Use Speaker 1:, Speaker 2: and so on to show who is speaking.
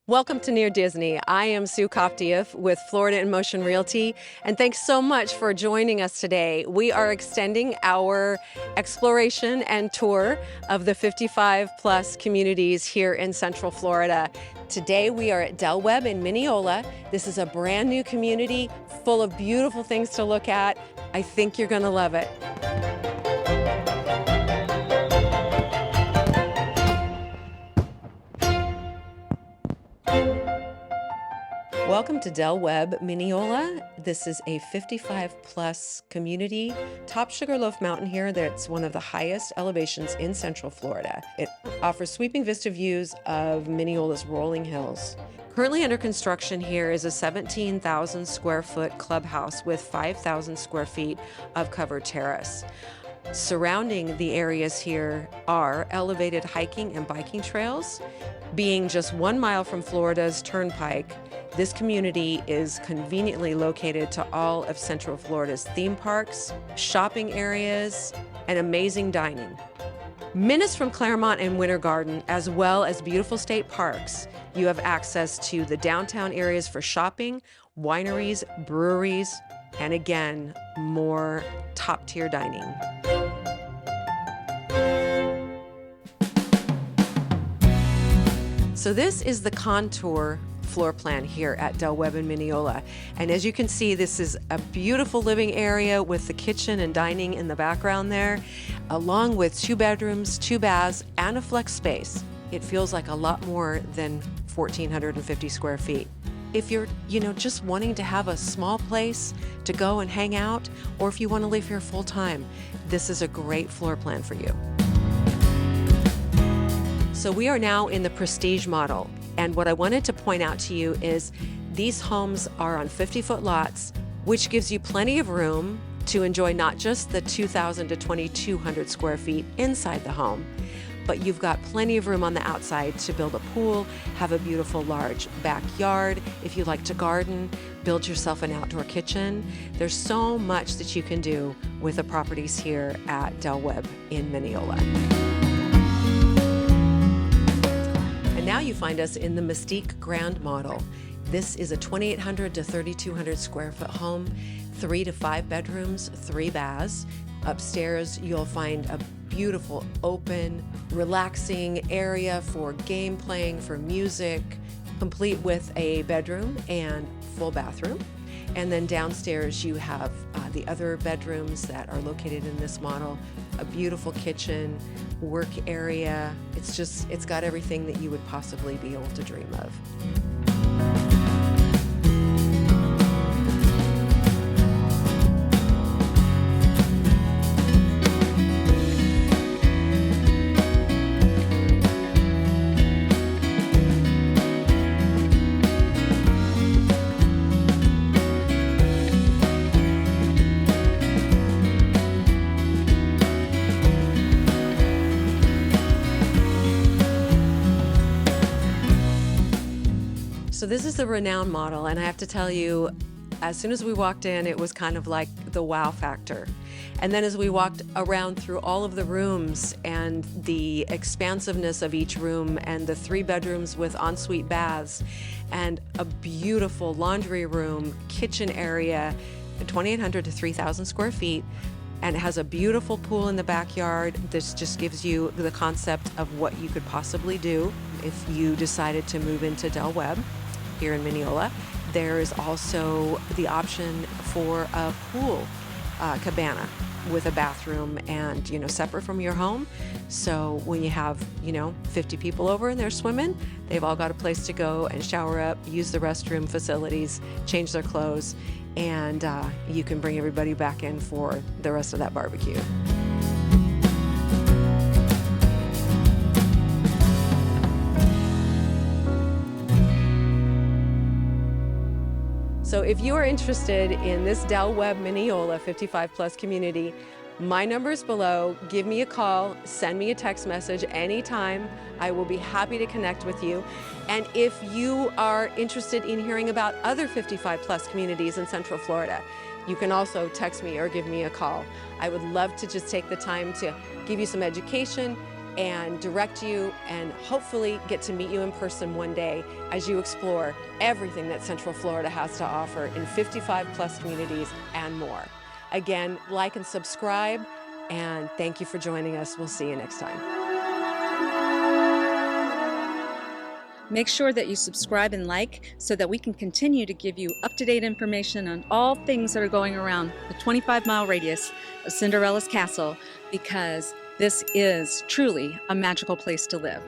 Speaker 1: Welcome to Near Disney. I am Sue Koftiev with Florida in Motion Realty, and thanks so much for joining us today. We are extending our exploration and tour of the 55 plus communities here in Central Florida. Today we are at Webb in Minneola. This is a brand new community full of beautiful things to look at. I think you're going to love it. Welcome to Webb Minneola. This is a 55 plus community, top Sugarloaf Mountain here. That's one of the highest elevations in Central Florida. It offers sweeping vista views of Minneola's rolling hills. Currently under construction here is a 17,000 square foot clubhouse with 5,000 square feet of covered terrace. Surrounding the areas here are elevated hiking and biking trails. Being just 1 mile from Florida's Turnpike, this community is conveniently located to all of Central Florida's theme parks, shopping areas, and amazing dining. Minutes from Clermont and Winter Garden, as well as beautiful state parks, you have access to the downtown areas for shopping, wineries, breweries, and again, more top-tier dining. So this is the contour floor plan here at Webb in Minneola. And as you can see, this is a beautiful living area with the kitchen and dining in the background there, along with 2 bedrooms, 2 baths, and a flex space. It feels like a lot more than 1,450 square feet. If you're, just wanting to have a small place to go and hang out, or if you want to live here full time, this is a great floor plan for you. So we are now in the Prestige model. And what I wanted to point out to you is these homes are on 50-foot lots, which gives you plenty of room to enjoy not just the 2,000 to 2,200 square feet inside the home, but you've got plenty of room on the outside to build a pool, have a beautiful large backyard. If you like to garden, build yourself an outdoor kitchen. There's so much that you can do with the properties here at Webb in Minneola. Now you find us in the Mystique Grand model. This is a 2,800 to 3,200 square foot home, 3 to 5 bedrooms, 3 baths. Upstairs, you'll find a beautiful, open, relaxing area for game playing, for music, complete with a bedroom and full bathroom. And then downstairs, you have the other bedrooms that are located in this model, a beautiful kitchen, work area. It's got everything that you would possibly be able to dream of. So this is the Renown model, and I have to tell you, as soon as we walked in, it was kind of like the wow factor. And then as we walked around through all of the rooms and the expansiveness of each room and the 3 bedrooms with ensuite baths and a beautiful laundry room, kitchen area, 2,800 to 3,000 square feet, and it has a beautiful pool in the backyard. This just gives you the concept of what you could possibly do if you decided to move into Webb here in Minneola. There is also the option for a pool cabana with a bathroom and, separate from your home. So when you have, 50 people over and they're swimming, they've all got a place to go and shower up, use the restroom facilities, change their clothes, and you can bring everybody back in for the rest of that barbecue. So if you are interested in this Webb Minneola 55 plus community, my number is below. Give me a call, send me a text message anytime. I will be happy to connect with you. And if you are interested in hearing about other 55 plus communities in Central Florida, you can also text me or give me a call. I would love to just take the time to give you some education and direct you and hopefully get to meet you in person one day as you explore everything that Central Florida has to offer in 55 plus communities and more. Again, like and subscribe, and thank you for joining us. We'll see you next time.
Speaker 2: Make sure that you subscribe and like so that we can continue to give you up-to-date information on all things that are going around the 25-mile radius of Cinderella's Castle, because this is truly a magical place to live.